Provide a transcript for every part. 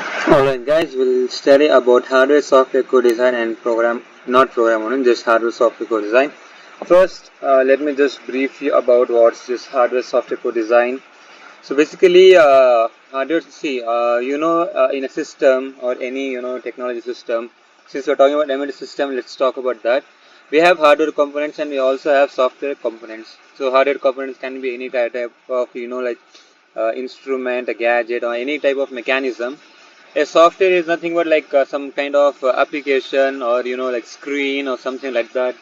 Alright guys, we'll study about hardware software co-design and not program only, just hardware software co-design. First, let me just brief you about what's this hardware software co-design. So basically, hardware, in a system or any, technology system, since we're talking about embedded system, let's talk about that. We have hardware components and we also have software components. So hardware components can be any type of, instrument, a gadget or any type of mechanism. A software is nothing but like some kind of application or like screen or something like that.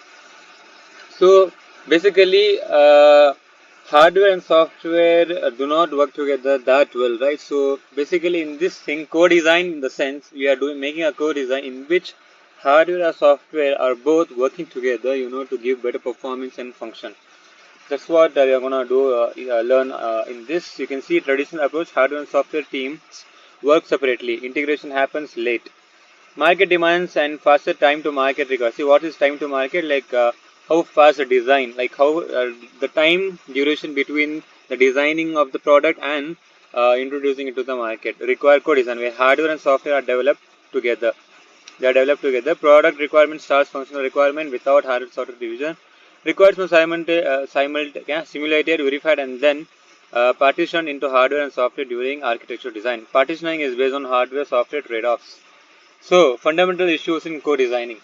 So basically, hardware and software do not work together that well, right? So basically, in this thing, co-design, in the sense we are doing making a co-design in which hardware and software are both working together, to give better performance and function. That's what we are gonna do. Learn in this. You can see traditional approach: hardware and software teams work separately. Integration happens late. Market demands and faster time to market requires. See, what is time to market? Like how fast the design, like how the time duration between the designing of the product and introducing it to the market require co-design where hardware and software are developed together. They are developed together. Product requirement starts functional requirement without hardware software division. Requires simulated, verified, and then partitioned into hardware and software during architecture design. Partitioning is based on hardware software trade-offs. So, fundamental issues in co-designing.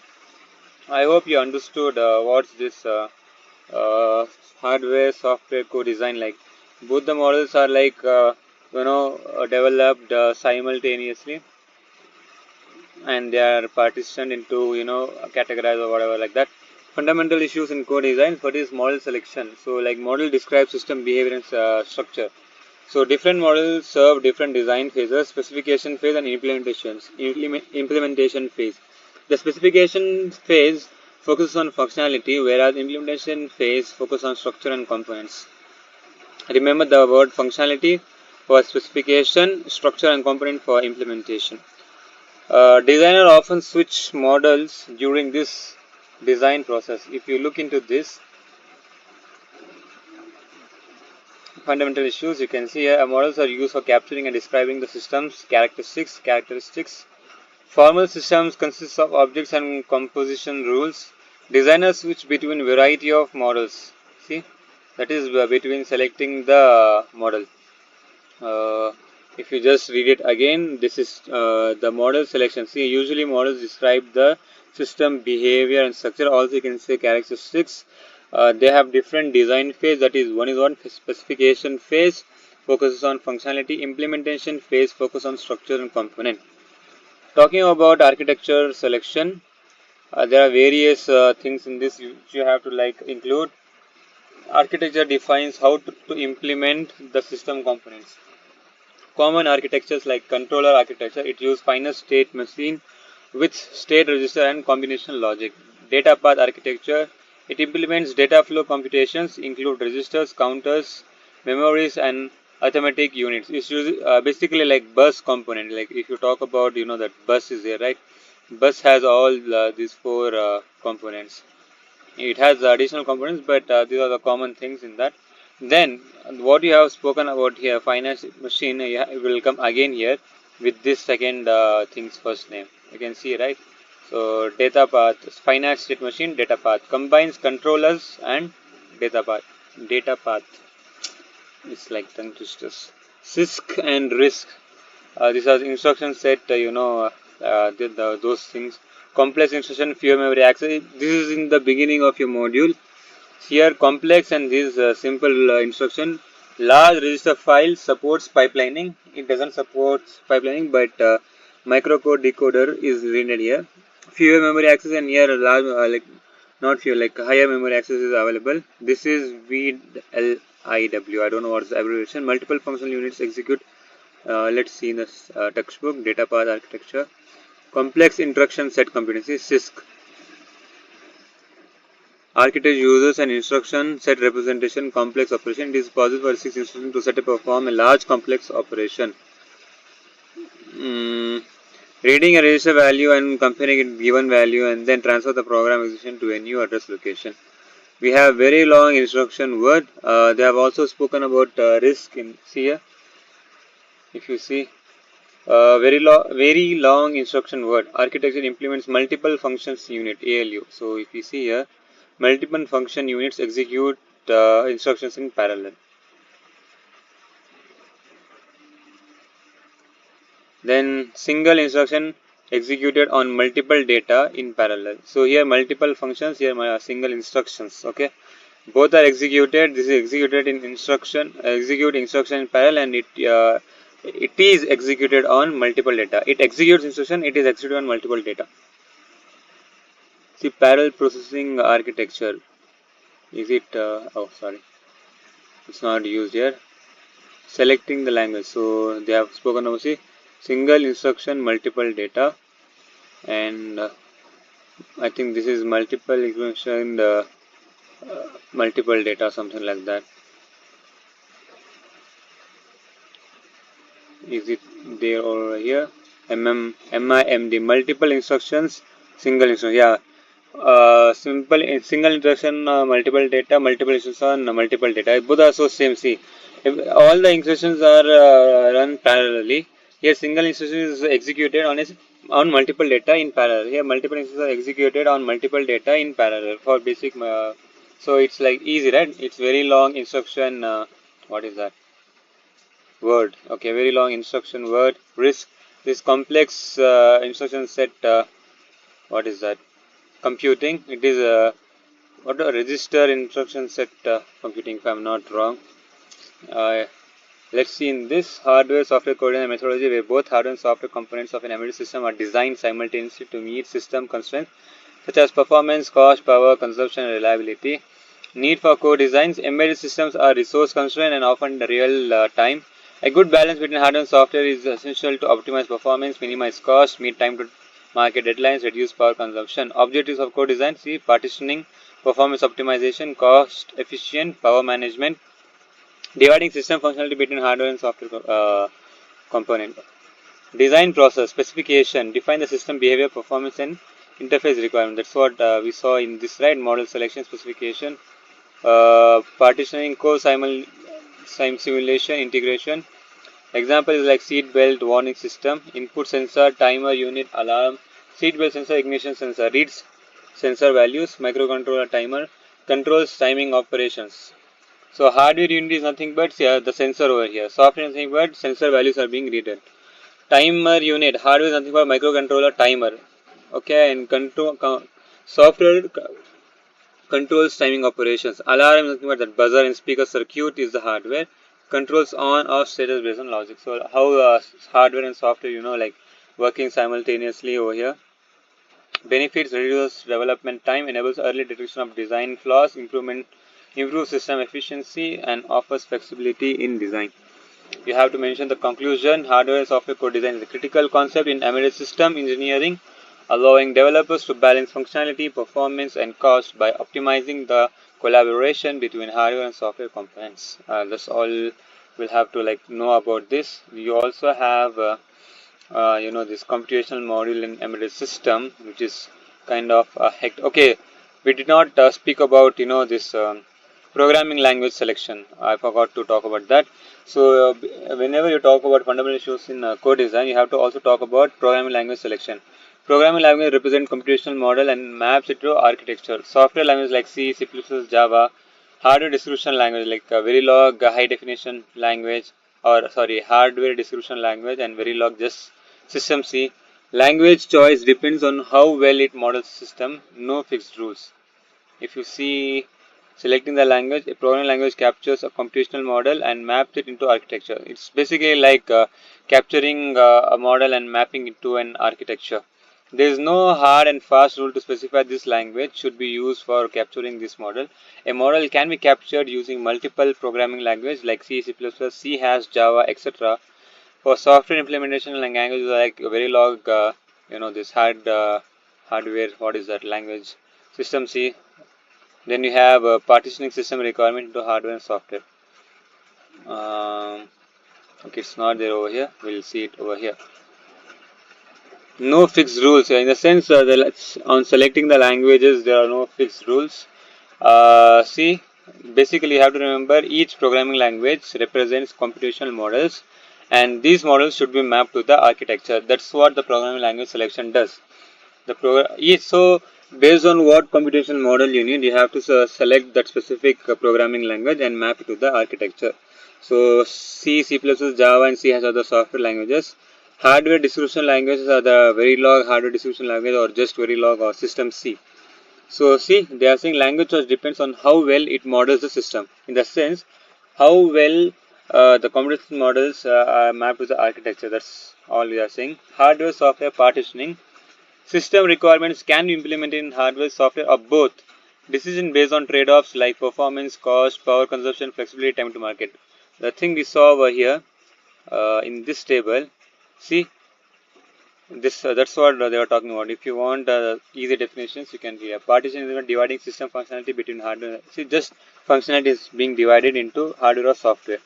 I hope you understood what's this hardware software co-design like. Both the models are like developed simultaneously, and they are partitioned into categorized or whatever like that. Fundamental issues in co-design. What is model selection? So like model describes system behavior and structure. So different models serve different design phases: specification phase and implementation phase. The specification phase focuses on functionality, whereas implementation phase focuses on structure and components. Remember the word functionality for specification, structure and component for implementation. Designer often switch models during this design process. If you look into this, fundamental issues, you can see here models are used for capturing and describing the system's characteristics. Formal systems consist of objects and composition rules. Designers switch between variety of models. See, that is between selecting the model. If you just read it again, this is the model selection. See, usually models describe the system behavior and structure. Also, you can say characteristics. They have different design phase. That is, one is on specification phase, focuses on functionality. Implementation phase, focus on structure and component. Talking about architecture selection, there are various things in this which you have to like include. Architecture defines how to implement the system components. Common architectures like controller architecture, it uses finite state machine with state register and combination logic. Data path architecture, it implements data flow computations, include registers, counters, memories, and arithmetic units. It's basically like bus component. Like if you talk about, that bus is there, right? Bus has all these four components. It has additional components, but these are the common things in that. Then what you have spoken about here, finance machine, will come again here with this second thing's first name. You can see, right? So data path, finite state machine, data path combines controllers and data path. Data path. It's like tongue twisters. CISC and RISC. These are instruction set. Those things. Complex instruction, fewer memory access. This is in the beginning of your module. Here, complex and this simple instruction. Large register file supports pipelining. It doesn't support pipelining, but microcode decoder is needed here. Fewer memory access, and here large not fewer, like higher memory access is available. This is VLIW. I don't know what's the abbreviation. Multiple functional units execute. Let's see in this textbook. Data path architecture. Complex instruction set competency. CISC. Architecture uses an instruction set representation complex operation. It is possible for 6 instructions to set up perform a large complex operation. Reading a register value and comparing it given value and then transfer the program execution to a new address location. We have very long instruction word. They have also spoken about RISC in here. If you see, Very long instruction word. Architecture implements multiple functions unit ALU. So if you see here, multiple function units execute instructions in parallel. Then single instruction executed on multiple data in parallel. So here multiple functions, here single instructions. Okay, both are executed. This is executed in execute instruction in parallel, and it is executed on multiple data. It executes instruction, it is executed on multiple data. See, parallel processing architecture. Is it? Oh, sorry, it's not used here. Selecting the language. So they have spoken about, see, single instruction, multiple data, and I think this is multiple instruction, multiple data, something like that. Is it there over here? MIMD, multiple instructions, single instruction. Yeah, single instruction, multiple data, multiple instruction, multiple data. Both are so same. See, if all the instructions are run parallelly. Here, single instruction is executed on multiple data in parallel. Here, multiple instructions are executed on multiple data in parallel for basic. So it's like easy, right? It's very long instruction. What is that? Word. Okay, very long instruction word. Risk. This complex instruction set. What is that? Computing. It is what a register instruction set computing, if I'm not wrong. Let's see in this hardware software coordination methodology, where both hardware and software components of an embedded system are designed simultaneously to meet system constraints such as performance, cost, power, consumption, and reliability. Need for co-designs. Embedded systems are resource constrained and often real time. A good balance between hardware and software is essential to optimize performance, minimize cost, meet time to market deadlines, reduce power consumption. Objectives of co-design: see, partitioning, performance optimization, cost efficient, power management. Dividing system functionality between hardware and software component. Design process, specification, define the system behavior, performance, and interface requirement. That's what we saw in this slide. Model selection, specification, partitioning, simulation, integration. Example is like seat belt warning system, input sensor, timer unit, alarm, seat belt sensor, ignition sensor, reads sensor values, microcontroller timer, controls timing operations. So hardware unit is nothing but the sensor over here. Software is nothing but sensor values are being read. Timer unit, hardware is nothing but microcontroller timer. Okay, and software controls timing operations. Alarm is nothing but that buzzer and speaker circuit is the hardware. Controls on off status based on logic. So how hardware and software, like working simultaneously over here. Benefits: reduces development time, enables early detection of design flaws, improves system efficiency, and offers flexibility in design. You have to mention the conclusion. Hardware and software co-design is a critical concept in embedded system engineering, allowing developers to balance functionality, performance, and cost by optimizing the collaboration between hardware and software components. That's all we'll have to know about this. You also have this computational module in embedded system, which is kind of okay. We did not speak about this programming language selection. I forgot to talk about that. So whenever you talk about fundamental issues in code design, you have to also talk about programming language selection. Programming language represents computational model and maps it to architecture. Software language like C, C++, Java. Hardware description language like Verilog, high definition language, or sorry, hardware description language, and Verilog just system C. Language choice depends on how well it models system. No fixed rules. If you see, selecting the language, a programming language captures a computational model and maps it into architecture. It's basically like capturing a model and mapping it to an architecture. There is no hard and fast rule to specify this language should be used for capturing this model. A model can be captured using multiple programming languages like C, C++, C Hash, Java, etc. For software implementation languages like Verilog, this hardware, what is that language? System C. Then you have a partitioning system requirement into hardware and software. Okay, it's not there over here. We'll see it over here. No fixed rules. In the sense, on selecting the languages, there are no fixed rules. See, basically you have to remember each programming language represents computational models and these models should be mapped to the architecture. That's what the programming language selection does. The so based on what computation model you need, you have to select that specific programming language and map it to the architecture. So C, C++, Java and C has other software languages. Hardware description languages are the Verilog hardware description language or just Verilog or system C. So see, they are saying language choice depends on how well it models the system. In the sense, how well the computation models are mapped to the architecture. That's all we are saying. Hardware software partitioning. System requirements can be implemented in hardware, software, or both. Decision based on trade-offs like performance, cost, power consumption, flexibility, time to market. The thing we saw over here in this table. See, this that's what they were talking about. If you want easy definitions, you can see partition is dividing system functionality between hardware. See, just functionality is being divided into hardware or software.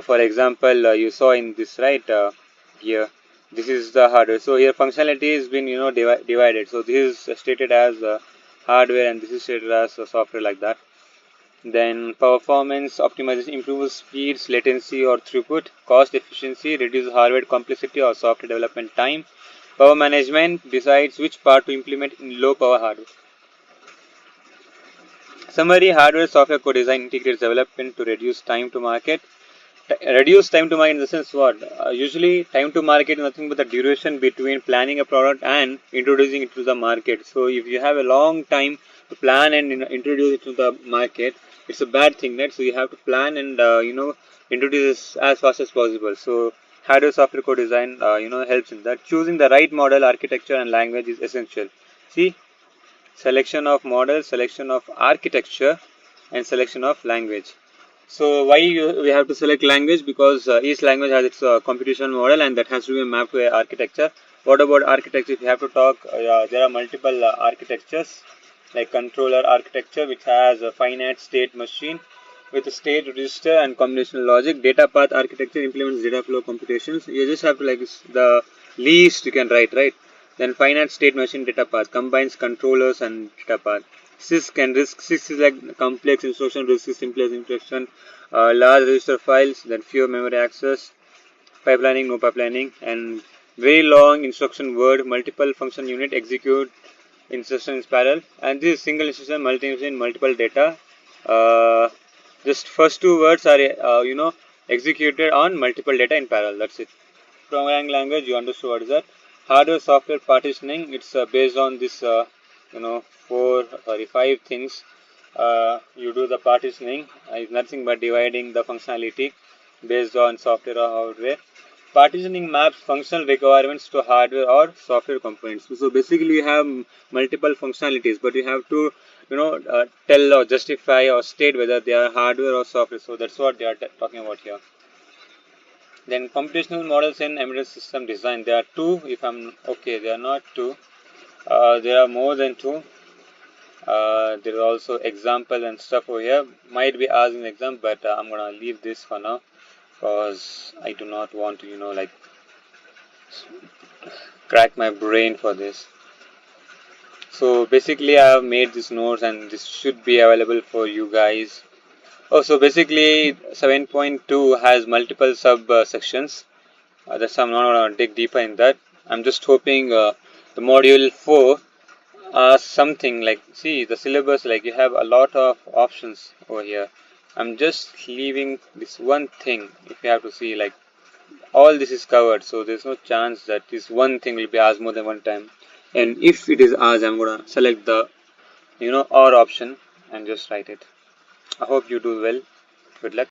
For example, you saw in this right here. This is the hardware. So here functionality has been divided. So this is stated as hardware and this is stated as software like that. Then performance optimization improves speeds, latency or throughput, cost efficiency, reduces hardware complexity or software development time. Power management decides which part to implement in low power hardware. Summary: hardware software co-design integrates development to reduce time to market. Reduce time to market in the sense what? Usually time to market is nothing but the duration between planning a product and introducing it to the market. So if you have a long time to plan and introduce it to the market, it's a bad thing, right? So you have to plan and introduce as fast as possible. So hardware software co-design helps in that. Choosing the right model, architecture and language is essential. See, selection of model, selection of architecture and selection of language. So why we have to select language? Because each language has its computation model and that has to be mapped to a architecture. What about architecture? If you have to talk, there are multiple architectures like controller architecture, which has a finite state machine with a state register and combinational logic. Data path architecture implements data flow computations. You just have to like the least you can write, right? Then finite state machine data path combines controllers and data path. CISC and RISC. CISC is like complex instruction, RISC is simplest instruction, large register files, then fewer memory access, pipelining, no pipelining, and very long instruction word, multiple function unit execute instructions parallel, and this single instruction multiple data. Uh, just first two words are executed on multiple data in parallel. That's it. Programming language, you understood what is that. Hardware software partitioning, it's based on this five things. You do the partitioning, it's nothing but dividing the functionality based on software or hardware. Partitioning maps functional requirements to hardware or software components. So basically you have multiple functionalities, but you have to tell or justify or state whether they are hardware or software. So that's what they are talking about here. Then computational models in embedded system design. There are two. If I'm okay, there are not two. There are more than two. There are also example and stuff over here. Might be asked in exam, but I'm gonna leave this for now because I do not want to like crack my brain for this. So basically, I have made these notes and this should be available for you guys. Oh, so basically 7.2 has multiple sub sections. That's I'm not gonna dig deeper in that. I'm just hoping the module 4 something like, see the syllabus, like you have a lot of options over here. I'm just leaving this one thing. If you have to see, like all this is covered, so there's no chance that this one thing will be asked more than one time. And if it is asked, I'm gonna select the or option and just write it. I hope you do well. Good luck.